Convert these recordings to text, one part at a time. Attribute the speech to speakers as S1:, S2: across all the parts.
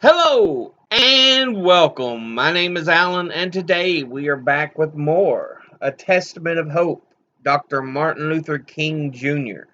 S1: Hello and welcome. My name is Alan, and today we are back with more A Testament of Hope, Dr. Martin Luther King Jr.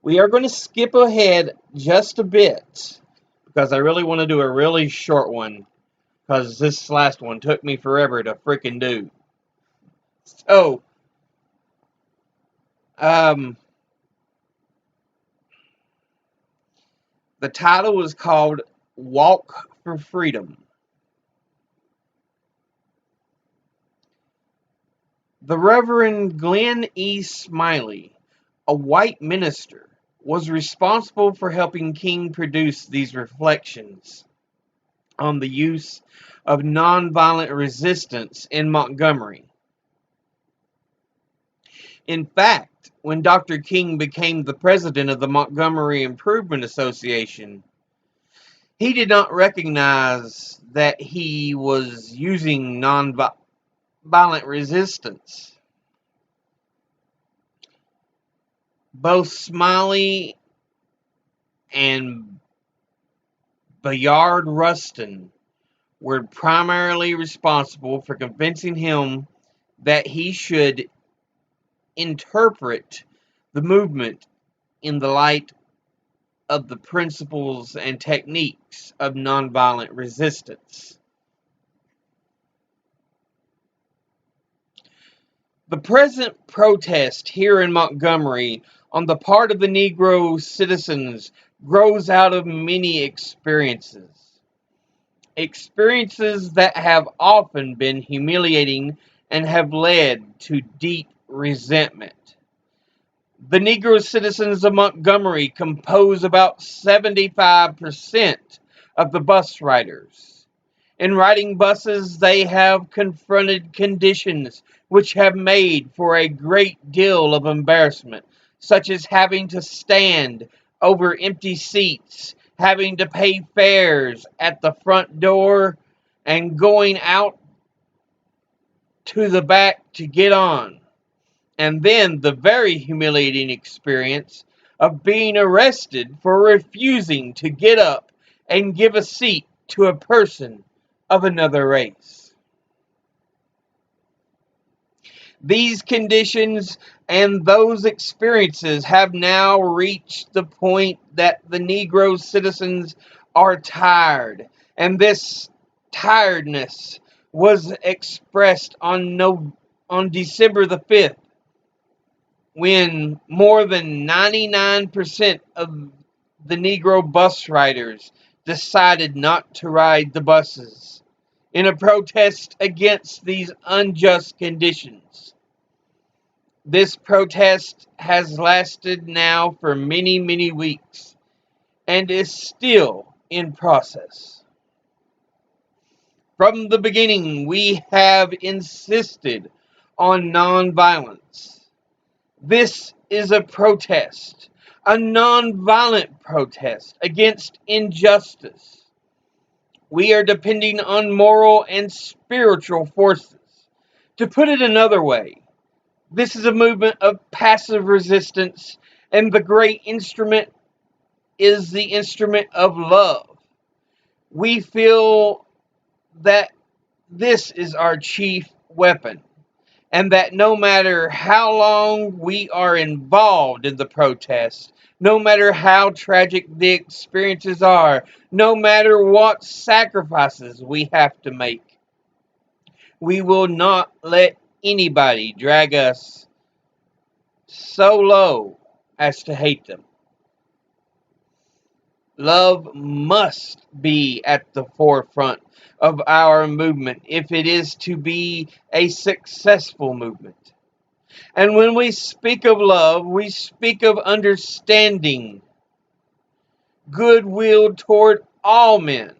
S1: We are going to skip ahead just a bit because I really want to do a really short one because this last one took me forever to freaking do. So, um, the title is called Walk for Freedom. The Reverend Glenn E. Smiley, a white minister, was responsible for helping King produce these reflections on the use of nonviolent resistance in Montgomery. In fact, when Dr. King became the president of the Montgomery Improvement Association, he did not recognize that he was using nonviolent resistance. Both Smiley and Bayard Rustin were primarily responsible for convincing him that he should interpret the movement in the light of the principles and techniques of nonviolent resistance. The present protest here in Montgomery on the part of the Negro citizens grows out of many experiences. Experiences that have often been humiliating and have led to deep resentment. The Negro citizens of Montgomery compose about 75% of the bus riders. In riding buses, they have confronted conditions which have made for a great deal of embarrassment, such as having to stand over empty seats, having to pay fares at the front door, and going out to the back to get on. And then the very humiliating experience of being arrested for refusing to get up and give a seat to a person of another race. These conditions and those experiences have now reached the point that the Negro citizens are tired, and this tiredness was expressed on December the 5th, when more than 99% of the Negro bus riders decided not to ride the buses in a protest against these unjust conditions. This protest has lasted now for many, many weeks and is still in process. From the beginning, we have insisted on nonviolence. This is a protest, a nonviolent protest against injustice. We are depending on moral and spiritual forces. To put it another way, this is a movement of passive resistance, and the great instrument is the instrument of love. We feel that this is our chief weapon, and that no matter how long we are involved in the protest, no matter how tragic the experiences are, no matter what sacrifices we have to make, we will not let anybody drag us so low as to hate them. Love must be at the forefront of our movement if it is to be a successful movement. And when we speak of love, we speak of understanding, goodwill toward all men.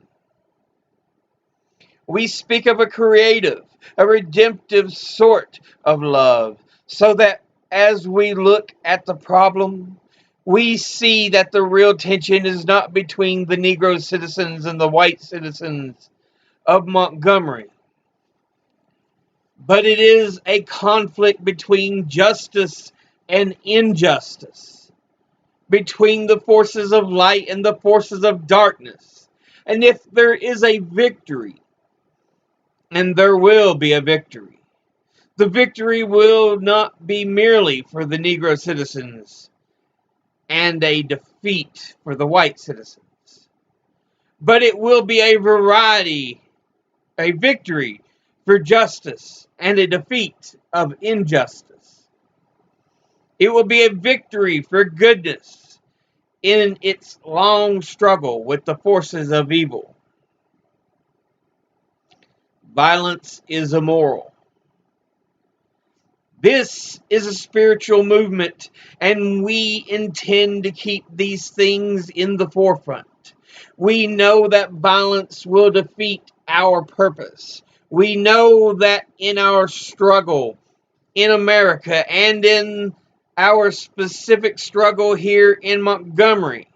S1: We speak of a creative, a redemptive sort of love, so that as we look at the problem, we see that the real tension is not between the Negro citizens and the white citizens of Montgomery, but it is a conflict between justice and injustice. between the forces of light and the forces of darkness. And if there is a victory, and there will be a victory, the victory will not be merely for the Negro citizens and a defeat for the white citizens, but it will be a victory for justice and a defeat of injustice. It will be a victory for goodness in its long struggle with the forces of evil. Violence is immoral. This is a spiritual movement, and we intend to keep these things in the forefront. We know that violence will defeat our purpose. We know that in our struggle in America and in our specific struggle here in Montgomery,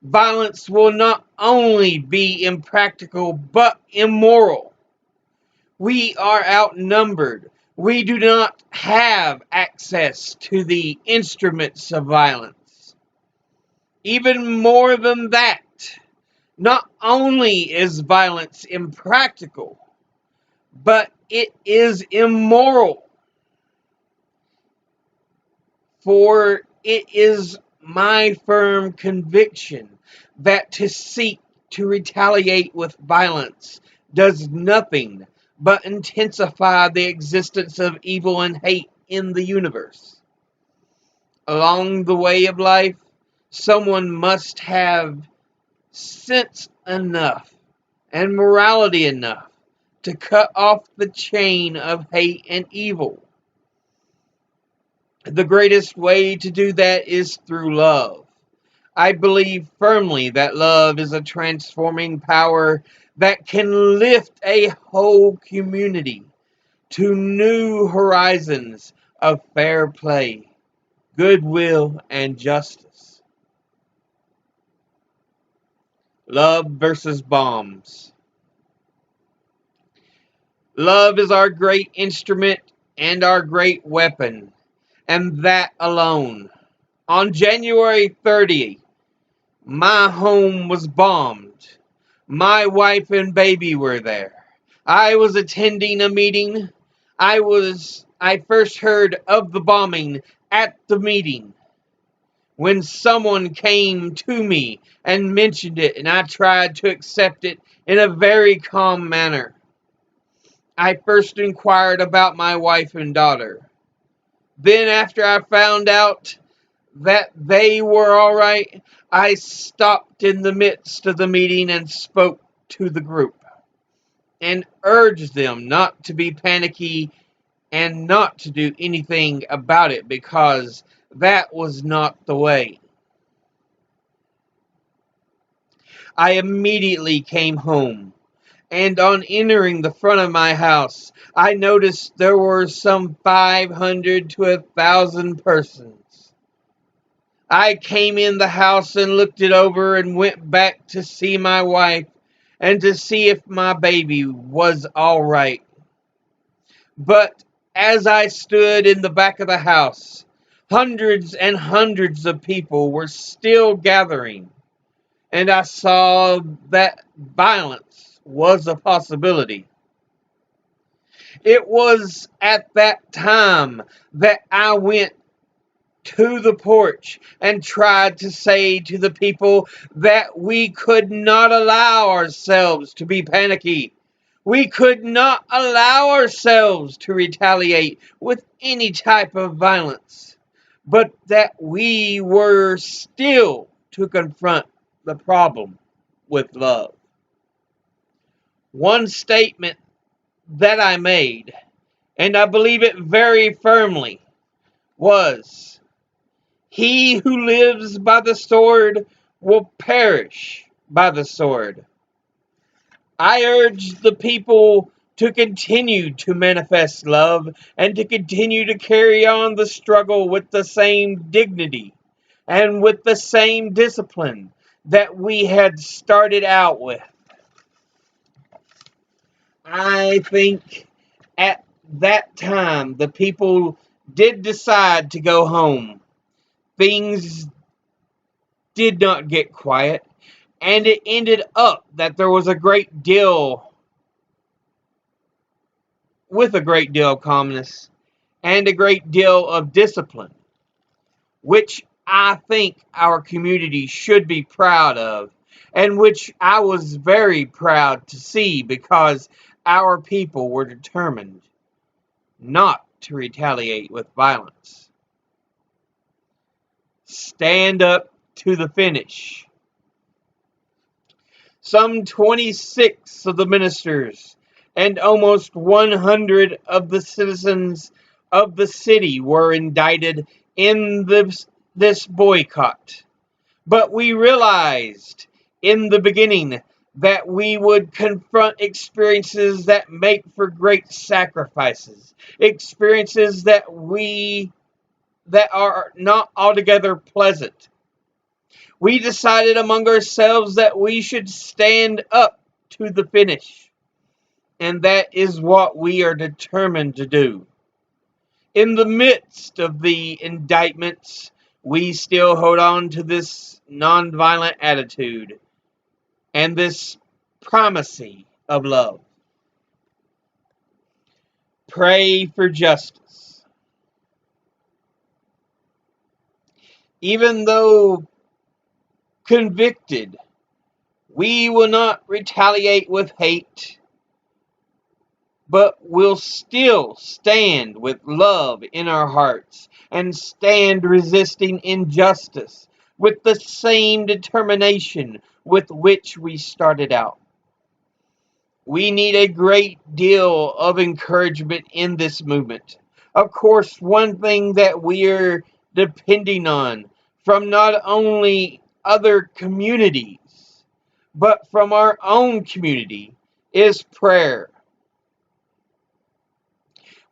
S1: violence will not only be impractical but immoral. We are outnumbered. We do not have access to the instruments of violence. Even more than that, not only is violence impractical, but it is immoral. For it is my firm conviction that to seek to retaliate with violence does nothing but intensify the existence of evil and hate in the universe. Along the way of life, someone must have sense enough and morality enough to cut off the chain of hate and evil. The greatest way to do that is through love. I believe firmly that love is a transforming power that can lift a whole community to new horizons of fair play, goodwill, and justice. Love versus bombs. Love is our great instrument and our great weapon, and that alone. On January 30th, my home was bombed. My wife and baby were there. I was attending a meeting. I first heard of the bombing at the meeting when someone came to me and mentioned it, and I tried to accept it in a very calm manner. I first inquired about my wife and daughter. Then, after I found out that they were all right, I stopped in the midst of the meeting and spoke to the group and urged them not to be panicky and not to do anything about it because that was not the way. I immediately came home, and on entering the front of my house, I noticed there were some 500 to 1,000 persons. I came in the house and looked it over and went back to see my wife and to see if my baby was all right. But as I stood in the back of the house, hundreds and hundreds of people were still gathering, and I saw that violence was a possibility. It was at that time that I went to the porch and tried to say to the people that we could not allow ourselves to be panicky. We could not allow ourselves to retaliate with any type of violence, but that we were still to confront the problem with love. One statement that I made, and I believe it very firmly, was, "He who lives by the sword will perish by the sword." I urge the people to continue to manifest love and to continue to carry on the struggle with the same dignity and with the same discipline that we had started out with. I think at that time the people did decide to go home. Things did not get quiet, and it ended up that there was a great deal of calmness and a great deal of discipline, which I think our community should be proud of, and which I was very proud to see because our people were determined not to retaliate with violence. Stand up to the finish. Some 26 of the ministers and almost 100 of the citizens of the city were indicted in this boycott. But we realized in the beginning that we would confront experiences that make for great sacrifices, experiences that are not altogether pleasant. We decided among ourselves that we should stand up to the finish, and that is what we are determined to do. In the midst of the indictments, we still hold on to this nonviolent attitude and this primacy of love. Pray for justice. Even though convicted, we will not retaliate with hate, but will still stand with love in our hearts and stand resisting injustice with the same determination with which we started out. We need a great deal of encouragement in this movement. Of course, one thing that we're depending on from not only other communities, but from our own community is prayer.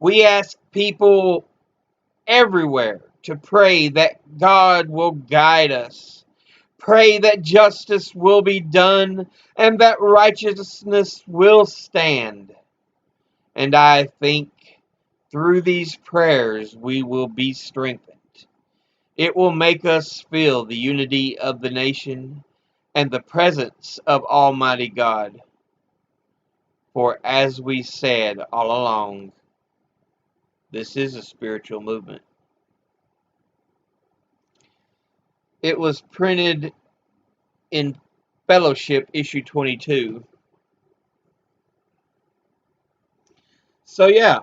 S1: We ask people everywhere to pray that God will guide us. Pray that justice will be done and that righteousness will stand. And I think through these prayers we will be strengthened. It will make us feel the unity of the nation and the presence of Almighty God. For as we said all along, this is a spiritual movement. It was printed in Fellowship, issue 22. So yeah,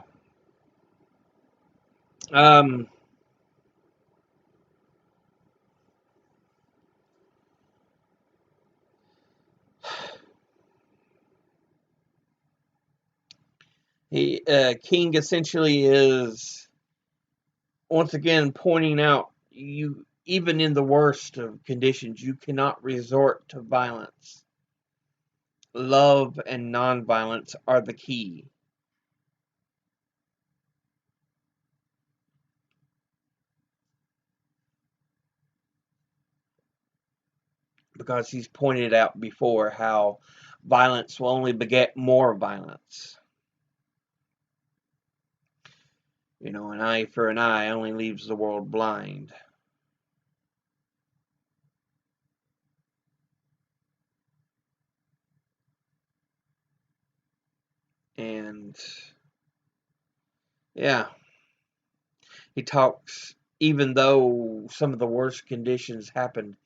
S1: um, King essentially is once again pointing out you even in the worst of conditions you cannot resort to violence. Love and nonviolence are the key. Because he's pointed out before how violence will only beget more violence. You know, an eye for an eye only leaves the world blind. And yeah, he talks, even though some of the worst conditions happened,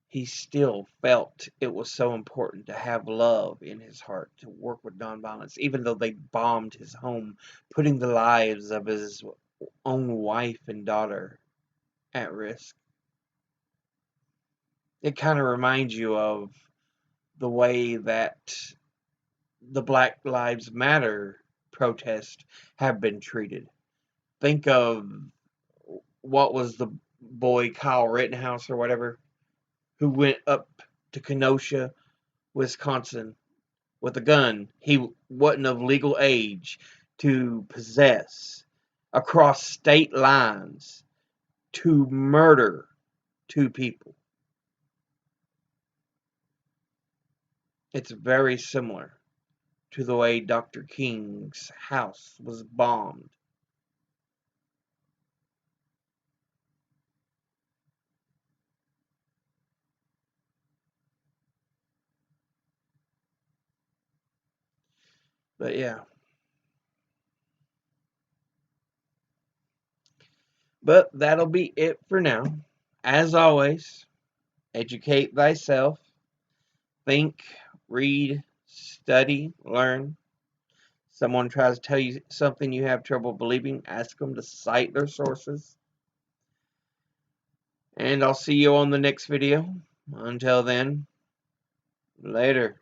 S1: he still felt it was so important to have love in his heart, to work with nonviolence, even though they bombed his home, putting the lives of his own wife and daughter at risk. It kind of reminds you of the way that the Black Lives Matter protests have been treated. Think of what was the boy Kyle Rittenhouse or whatever, who went up to Kenosha, Wisconsin with a gun he wasn't of legal age to possess across state lines to murder two people. It's very similar to the way Dr. King's house was bombed. But yeah. But that'll be it for now. As always, educate thyself. Think, read, study, learn. Someone tries to tell you something you have trouble believing, ask them to cite their sources. And I'll see you on the next video. Until then, later.